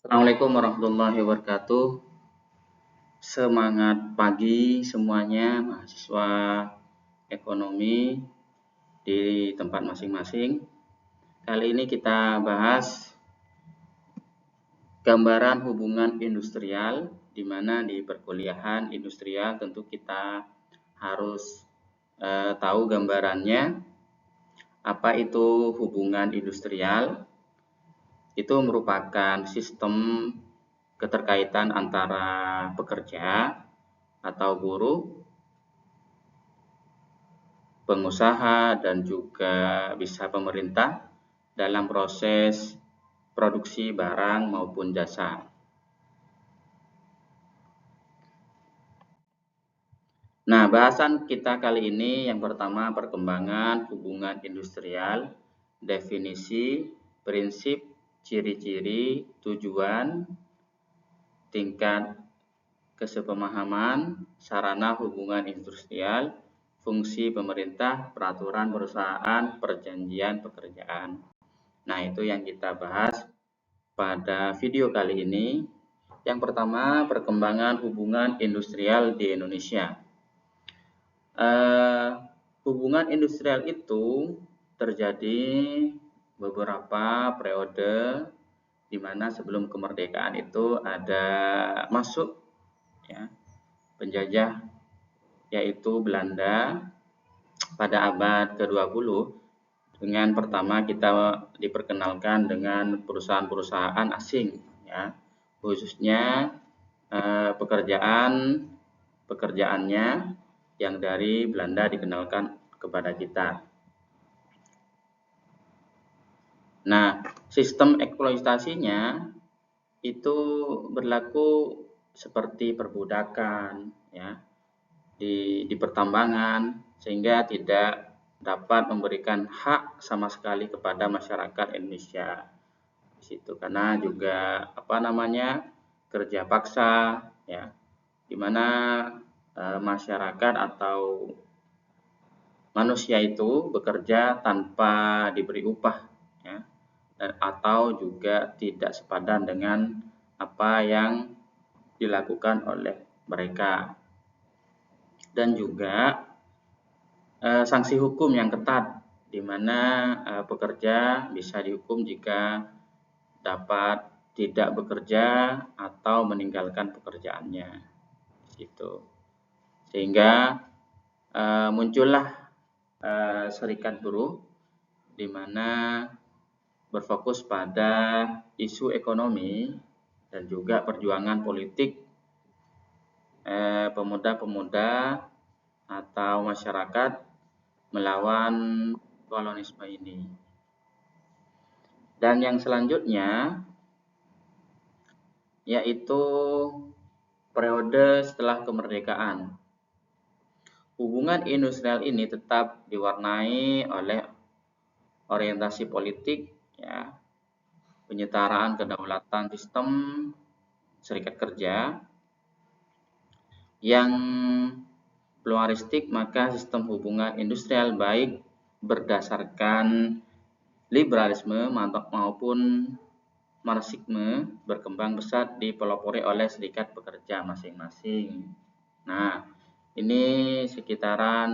Assalamualaikum warahmatullahi wabarakatuh. Semangat pagi semuanya mahasiswa ekonomi di tempat masing-masing. Kali ini kita bahas gambaran hubungan industrial, di mana di perkuliahan industrial tentu kita harus tahu gambarannya. Apa itu hubungan industrial? Itu merupakan sistem keterkaitan antara pekerja atau buruh, pengusaha, dan juga bisa pemerintah dalam proses produksi barang maupun jasa. Nah, bahasan kita kali ini yang pertama perkembangan hubungan industrial, definisi, prinsip, ciri-ciri, tujuan, tingkat kesepemahaman, sarana hubungan industrial, fungsi pemerintah, peraturan perusahaan, perjanjian pekerjaan. Nah, itu yang kita bahas pada video kali ini. Yang pertama, perkembangan hubungan industrial di Indonesia. Hubungan industrial itu terjadi beberapa periode, di mana sebelum kemerdekaan itu ada masuk penjajah, yaitu Belanda pada abad ke-20. Dengan pertama kita diperkenalkan dengan perusahaan-perusahaan asing, khususnya pekerjaannya yang dari Belanda dikenalkan kepada kita. Nah, sistem eksploitasinya itu berlaku seperti perbudakan, di pertambangan, sehingga tidak dapat memberikan hak sama sekali kepada masyarakat Indonesia di situ, karena juga kerja paksa, di mana masyarakat atau manusia itu bekerja tanpa diberi upah, atau juga tidak sepadan dengan apa yang dilakukan oleh mereka. Dan juga sanksi hukum yang ketat, di mana pekerja bisa dihukum jika dapat tidak bekerja atau meninggalkan pekerjaannya, gitu. Sehingga muncullah serikat buruh, di mana berfokus pada isu ekonomi dan juga perjuangan politik pemuda-pemuda atau masyarakat melawan kolonisme ini. Dan yang selanjutnya yaitu periode setelah kemerdekaan. Hubungan industrial ini tetap diwarnai oleh orientasi politik, penyetaraan kedaulatan sistem serikat kerja yang pluralistik, maka sistem hubungan industrial baik berdasarkan liberalisme maupun marxisme berkembang pesat dipelopori oleh serikat pekerja masing-masing. Nah, ini sekitaran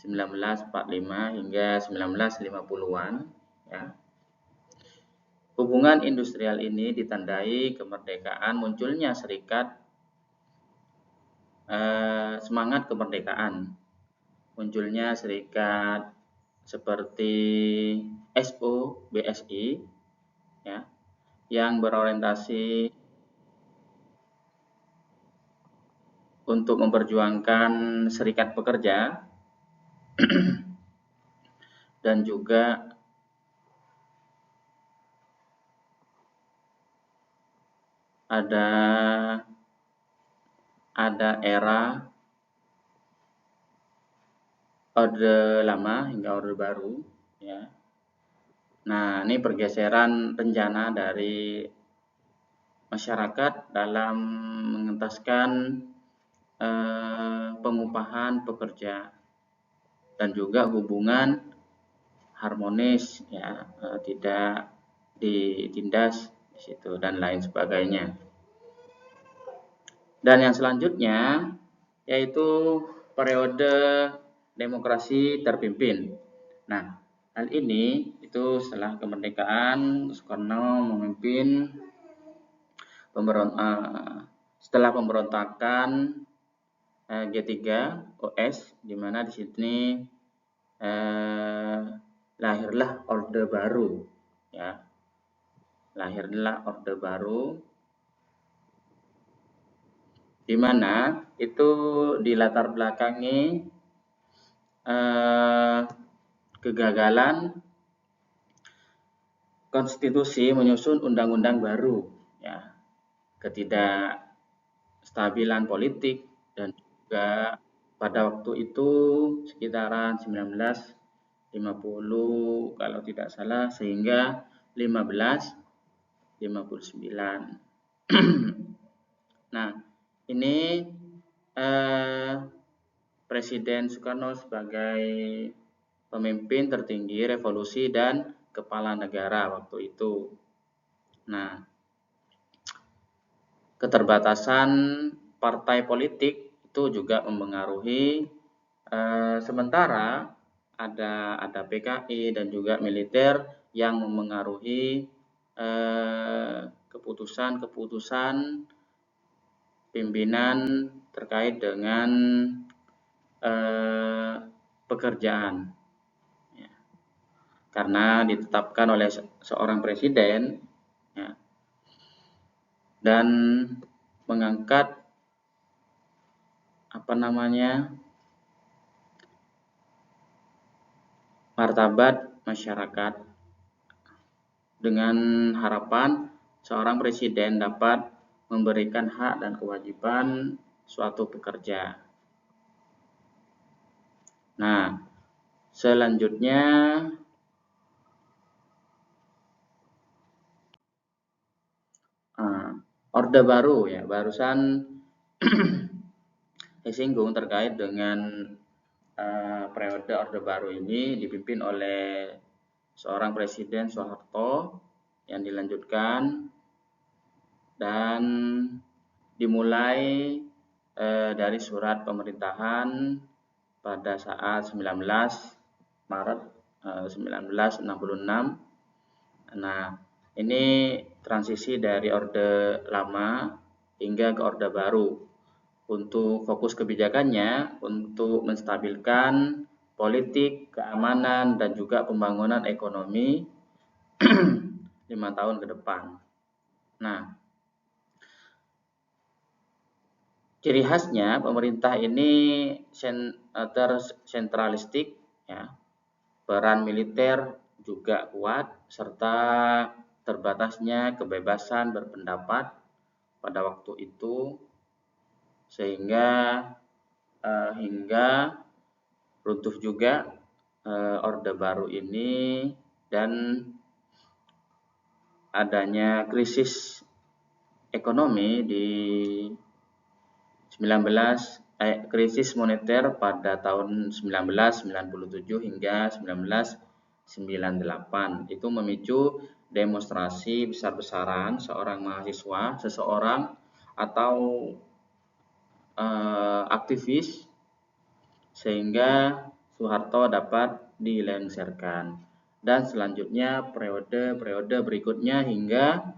1945 hingga 1950-an, Hubungan industrial ini ditandai kemerdekaan, munculnya serikat, semangat kemerdekaan, munculnya serikat seperti SO, BSI, yang berorientasi untuk memperjuangkan serikat pekerja dan juga ada era Orde Lama hingga Orde Baru, Nah, ini pergeseran rencana dari masyarakat dalam mengentaskan pengupahan pekerja dan juga hubungan harmonis, tidak ditindas di situ dan lain sebagainya. Dan yang selanjutnya yaitu periode demokrasi terpimpin. Nah, hal ini itu setelah kemerdekaan Soekarno memimpin setelah pemberontakan G3 OS, di mana di sini lahirlah Orde Baru, ya, lahirlah Orde Baru, di mana itu dilatar belakangi kegagalan konstitusi menyusun undang-undang baru, ya, ketidakstabilan politik, dan juga pada waktu itu sekitaran 1950 kalau tidak salah sehingga 1559. Nah, ini Presiden Soekarno sebagai pemimpin tertinggi revolusi dan kepala negara waktu itu. Nah, keterbatasan partai politik itu juga mempengaruhi. Sementara ada PKI dan juga militer yang mempengaruhi keputusan-keputusan pimpinan terkait dengan pekerjaan, ya, karena ditetapkan oleh seorang presiden, ya, dan mengangkat martabat masyarakat dengan harapan seorang presiden dapat memberikan hak dan kewajiban suatu pekerja. Nah, selanjutnya Orde Baru, ya, barusan disinggung terkait dengan periode Orde Baru ini dipimpin oleh seorang Presiden Soeharto yang dilanjutkan dan dimulai dari surat pemerintahan pada saat 19 Maret 1966. Nah, ini transisi dari Orde Lama hingga ke Orde Baru. Untuk fokus kebijakannya untuk menstabilkan politik, keamanan, dan juga pembangunan ekonomi 5 tahun ke depan. Nah, ciri khasnya pemerintah ini tersentralistik, ya, peran militer juga kuat, serta terbatasnya kebebasan berpendapat pada waktu itu, sehingga hingga runtuh juga Orde Baru ini dan adanya krisis ekonomi di krisis moneter pada tahun 1997 hingga 1998. Itu memicu demonstrasi besar-besaran seseorang atau aktivis, sehingga Soeharto dapat dilengsarkan. Dan selanjutnya periode berikutnya hingga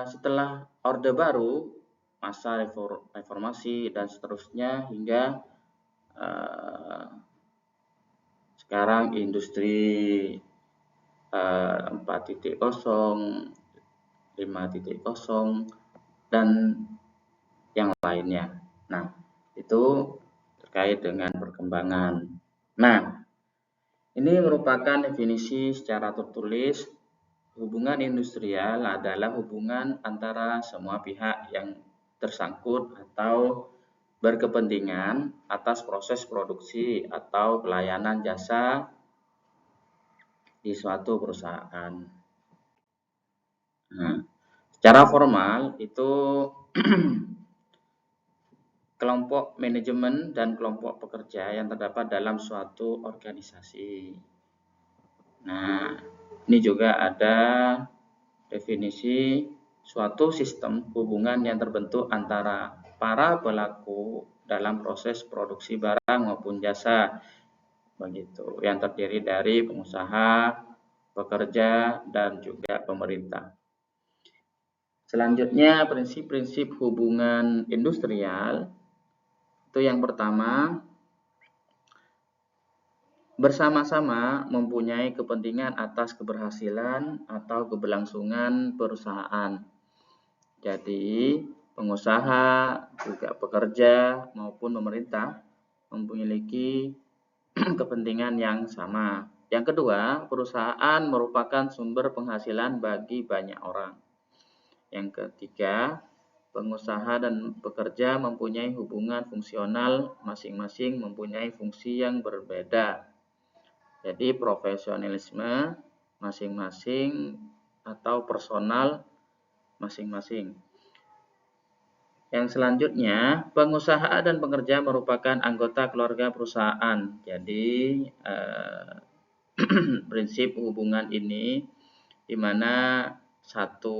setelah Orde Baru, masa reformasi dan seterusnya hingga sekarang industri 4.0, 5.0 dan yang lainnya. Nah, itu terkait dengan perkembangan. Nah, ini merupakan definisi secara tertulis. Hubungan industrial adalah hubungan antara semua pihak yang tersangkut atau berkepentingan atas proses produksi atau pelayanan jasa di suatu perusahaan. Nah, secara formal itu kelompok manajemen dan kelompok pekerja yang terdapat dalam suatu organisasi. Nah, Ini juga ada definisi suatu sistem hubungan yang terbentuk antara para pelaku dalam proses produksi barang maupun jasa, begitu, yang terdiri dari pengusaha, pekerja, dan juga pemerintah. Selanjutnya, prinsip-prinsip hubungan industrial. Itu yang pertama, bersama-sama mempunyai kepentingan atas keberhasilan atau keberlangsungan perusahaan. Jadi, pengusaha, juga pekerja maupun pemerintah memiliki kepentingan yang sama. Yang kedua, perusahaan merupakan sumber penghasilan bagi banyak orang. Yang ketiga, pengusaha dan pekerja mempunyai hubungan fungsional, masing-masing mempunyai fungsi yang berbeda. Jadi profesionalisme masing-masing atau personal masing-masing. Yang selanjutnya, pengusaha dan pekerja merupakan anggota keluarga perusahaan. Jadi prinsip hubungan ini di mana satu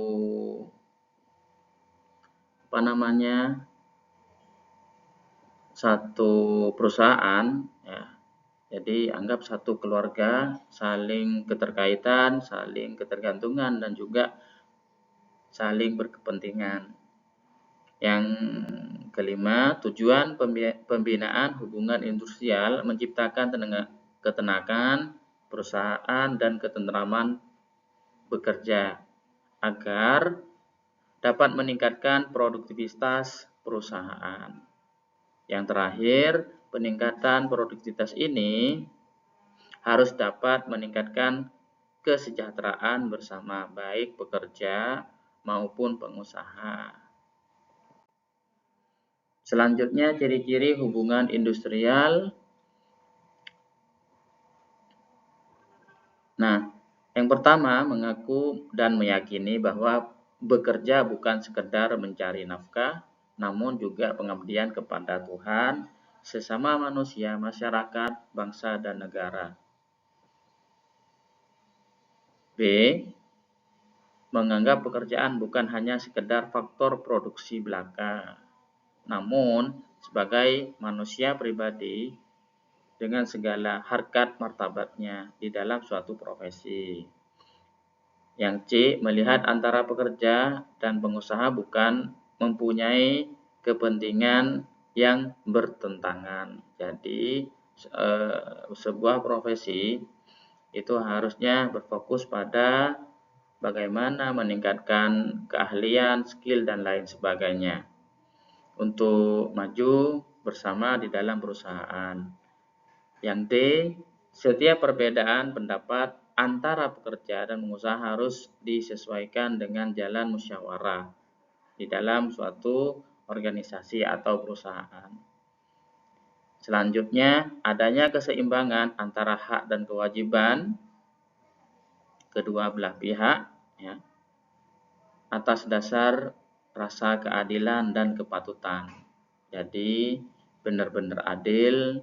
perusahaan, ya, jadi anggap satu keluarga, saling keterkaitan, saling ketergantungan, dan juga saling berkepentingan. Yang kelima, tujuan pembinaan hubungan industrial menciptakan ketenagaan perusahaan dan ketentraman bekerja agar dapat meningkatkan produktivitas perusahaan. Yang terakhir, peningkatan produktivitas ini harus dapat meningkatkan kesejahteraan bersama baik pekerja maupun pengusaha. Selanjutnya, ciri-ciri hubungan industrial. Nah, yang pertama, mengaku dan meyakini bahwa bekerja bukan sekedar mencari nafkah, namun juga pengabdian kepada Tuhan, sesama manusia, masyarakat, bangsa, dan negara. B. Menganggap pekerjaan bukan hanya sekedar faktor produksi belaka, namun sebagai manusia pribadi dengan segala harkat martabatnya di dalam suatu profesi. Yang C, melihat antara pekerja dan pengusaha bukan mempunyai kepentingan yang bertentangan. Jadi, sebuah profesi itu harusnya berfokus pada bagaimana meningkatkan keahlian, skill, dan lain sebagainya untuk maju bersama di dalam perusahaan. Yang D, setiap perbedaan pendapat antara pekerja dan pengusaha harus disesuaikan dengan jalan musyawarah di dalam suatu organisasi atau perusahaan. Selanjutnya, adanya keseimbangan antara hak dan kewajiban kedua belah pihak, ya, atas dasar rasa keadilan dan kepatutan. Jadi, benar-benar adil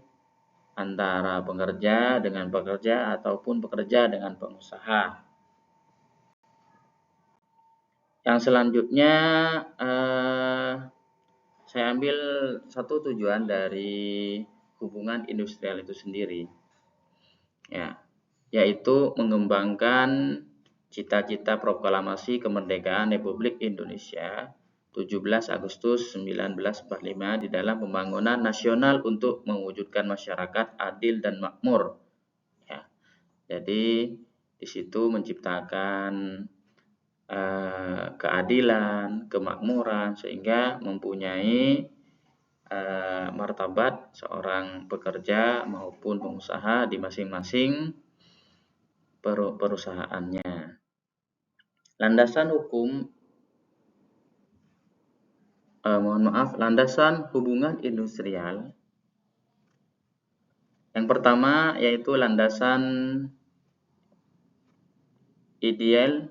antara pekerja dengan pekerja ataupun pekerja dengan pengusaha. Yang selanjutnya, saya ambil satu tujuan dari hubungan industrial itu sendiri, ya, yaitu mengembangkan cita-cita proklamasi kemerdekaan Republik Indonesia 17 Agustus 1945 di dalam pembangunan nasional untuk mewujudkan masyarakat adil dan makmur. Ya, jadi di situ menciptakan keadilan, kemakmuran, sehingga mempunyai martabat seorang pekerja maupun pengusaha di masing-masing perusahaannya. Landasan hukum landasan hubungan industrial. Yang pertama yaitu landasan ideal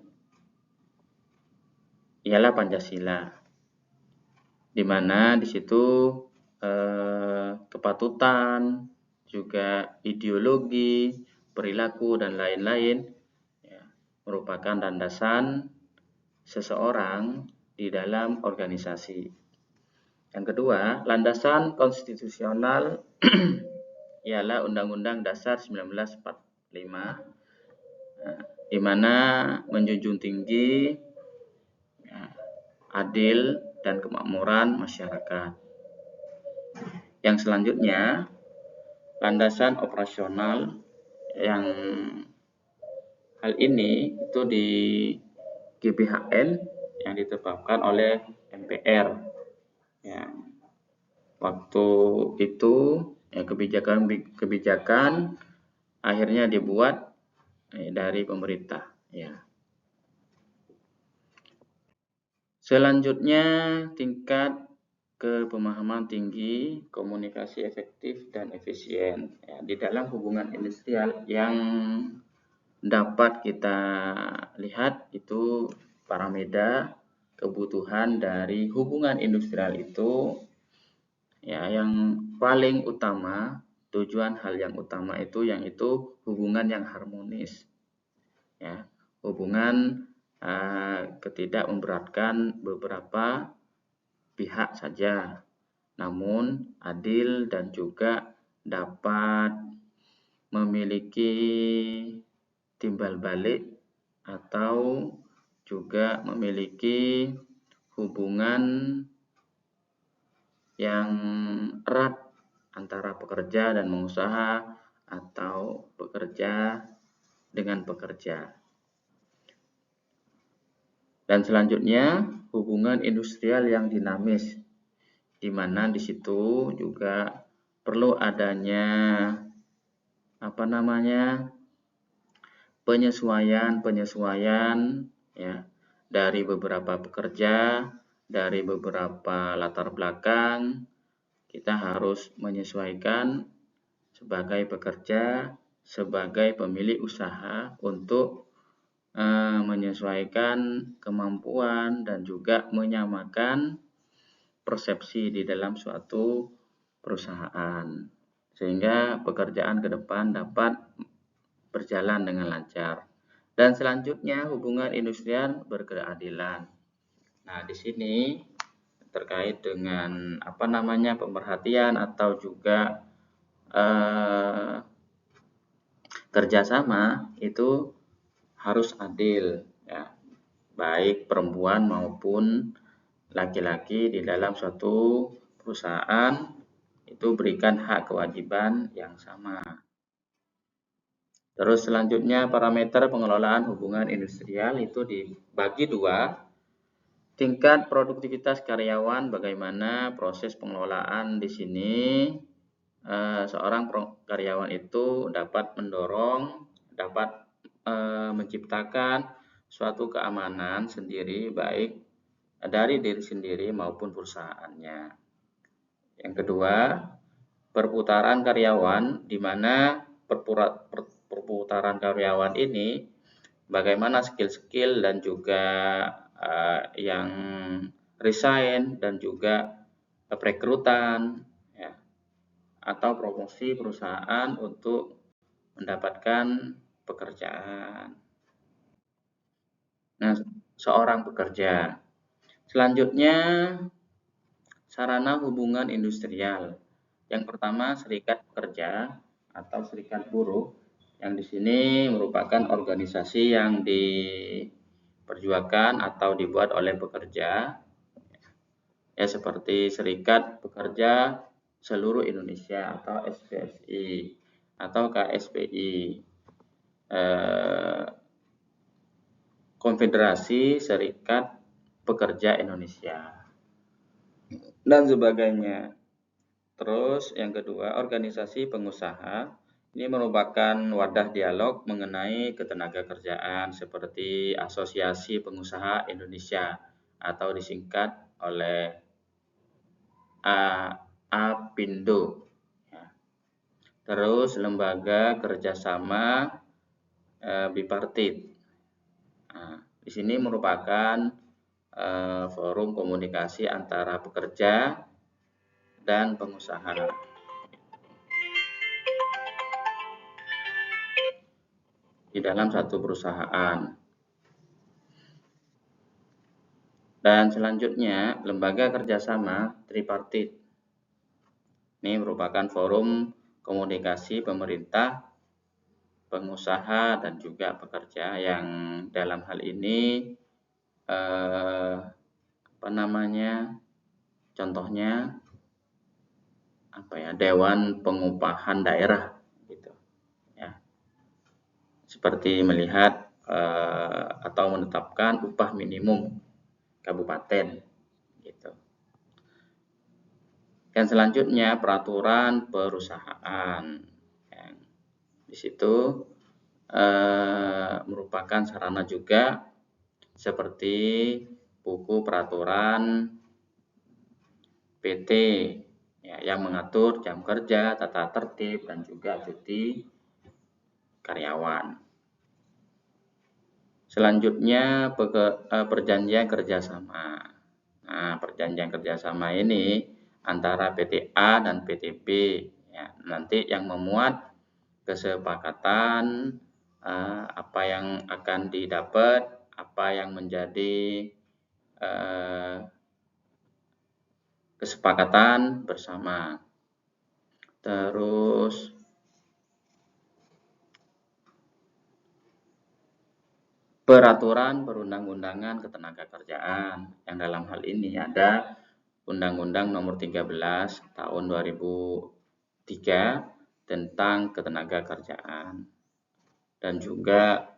ialah Pancasila, di mana di situ kepatutan, juga ideologi, perilaku, dan lain-lain, ya, merupakan landasan seseorang di dalam organisasi. Yang kedua, landasan konstitusional ialah Undang-Undang Dasar 1945, di mana menjunjung tinggi adil dan kemakmuran masyarakat. Yang selanjutnya, landasan operasional yang hal ini itu di GBHN yang ditetapkan oleh MPR. Ya, waktu itu ya, kebijakan akhirnya dibuat dari pemerintah. Ya. Selanjutnya, tingkat kepemahaman tinggi, komunikasi efektif dan efisien. Ya, di dalam hubungan industrial yang dapat kita lihat itu parameter kebutuhan dari hubungan industrial itu ya yang paling utama, hal yang utama itu hubungan yang harmonis. Ya, hubungan ketidak memberatkan beberapa pihak saja, namun adil dan juga dapat memiliki timbal balik atau juga memiliki hubungan yang erat antara pekerja dan pengusaha atau pekerja dengan pekerja. Dan selanjutnya hubungan industrial yang dinamis, di mana di situ juga perlu adanya penyesuaian ya dari beberapa pekerja, dari beberapa latar belakang. Kita harus menyesuaikan sebagai pekerja, sebagai pemilik usaha untuk menyesuaikan kemampuan dan juga menyamakan persepsi di dalam suatu perusahaan, sehingga pekerjaan ke depan dapat berjalan dengan lancar. Dan selanjutnya hubungan industrial berkeadilan. Nah, di sini terkait dengan pemerhatian atau juga kerjasama itu harus adil, ya, baik perempuan maupun laki-laki di dalam suatu perusahaan itu berikan hak kewajiban yang sama. Terus selanjutnya parameter pengelolaan hubungan industrial itu dibagi dua. Tingkat produktivitas karyawan, bagaimana proses pengelolaan di sini seorang karyawan itu dapat mendorong, dapat menciptakan suatu keamanan sendiri baik dari diri sendiri maupun perusahaannya. Yang kedua, perputaran karyawan, di mana perputaran karyawan ini bagaimana skill-skill dan juga yang resign dan juga perekrutan ya, atau promosi perusahaan untuk mendapatkan pekerjaan. Nah, seorang pekerja. Selanjutnya, sarana hubungan industrial. Yang pertama, serikat pekerja atau serikat buruh, yang di sini merupakan organisasi yang diperjuangkan atau dibuat oleh pekerja, ya seperti Serikat Pekerja Seluruh Indonesia atau SPSI atau KSPI. Konfederasi Serikat Pekerja Indonesia dan sebagainya. Terus yang kedua, organisasi pengusaha ini merupakan wadah dialog mengenai ketenagakerjaan seperti Asosiasi Pengusaha Indonesia atau disingkat oleh APindo. Terus lembaga kerjasama bipartit. Nah, di sini merupakan forum komunikasi antara pekerja dan pengusaha. Di dalam satu perusahaan. Dan selanjutnya, lembaga kerjasama tripartit. Ini merupakan forum komunikasi pemerintah, pengusaha, dan juga pekerja yang dalam hal ini contohnya Dewan Pengupahan Daerah gitu ya. Seperti melihat atau menetapkan upah minimum kabupaten gitu. Dan selanjutnya peraturan perusahaan. Yang di situ merupakan sarana juga seperti buku peraturan PT ya, yang mengatur jam kerja, tata tertib, dan juga cuti karyawan. Selanjutnya perjanjian kerjasama. Nah, perjanjian kerjasama ini antara PT A dan PT B ya, nanti yang memuat kesepakatan apa yang akan didapat, apa yang menjadi kesepakatan bersama. Terus peraturan perundang-undangan ketenagakerjaan yang dalam hal ini ada Undang-Undang Nomor 13 Tahun 2003 tentang ketenagakerjaan dan juga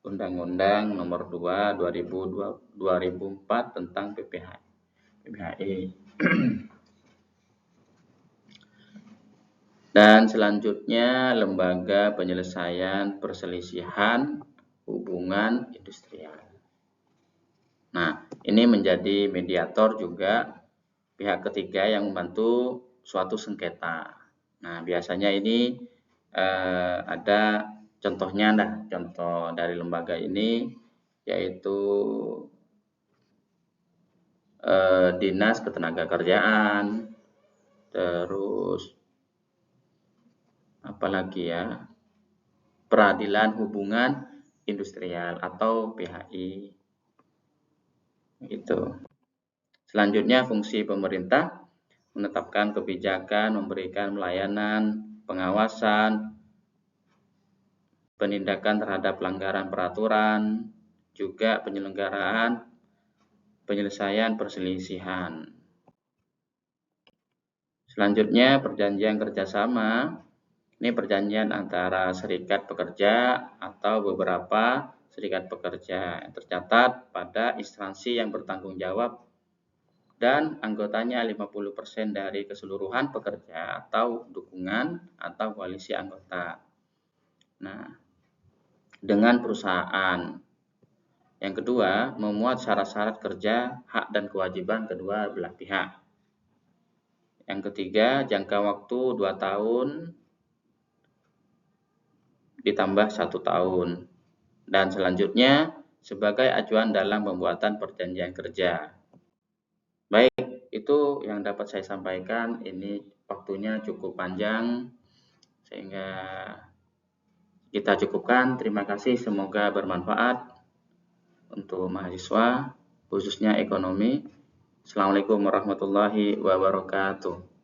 Undang-Undang Nomor 2 2004 tentang PPHI. Dan selanjutnya lembaga penyelesaian perselisihan hubungan industrial. Nah, ini menjadi mediator juga pihak ketiga yang membantu suatu sengketa. Nah, biasanya ini ada contohnya, contoh dari lembaga ini yaitu Dinas Ketenagakerjaan, terus apalagi ya, Peradilan Hubungan Industrial atau PHI. Gitu. Selanjutnya fungsi pemerintah menetapkan kebijakan, memberikan pelayanan, pengawasan, penindakan terhadap pelanggaran peraturan, juga penyelenggaraan penyelesaian perselisihan. Selanjutnya perjanjian kerjasama. Ini perjanjian antara serikat pekerja atau beberapa serikat pekerja yang tercatat pada instansi yang bertanggung jawab dan anggotanya 50% dari keseluruhan pekerja atau dukungan atau koalisi anggota. Nah, dengan perusahaan. Yang kedua, memuat syarat-syarat kerja, hak dan kewajiban kedua belah pihak. Yang ketiga, jangka waktu 2 tahun ditambah 1 tahun. Dan selanjutnya, sebagai acuan dalam pembuatan perjanjian kerja. Baik, itu yang dapat saya sampaikan. Ini waktunya cukup panjang, sehingga kita cukupkan. Terima kasih, semoga bermanfaat untuk mahasiswa, khususnya ekonomi. Assalamualaikum warahmatullahi wabarakatuh.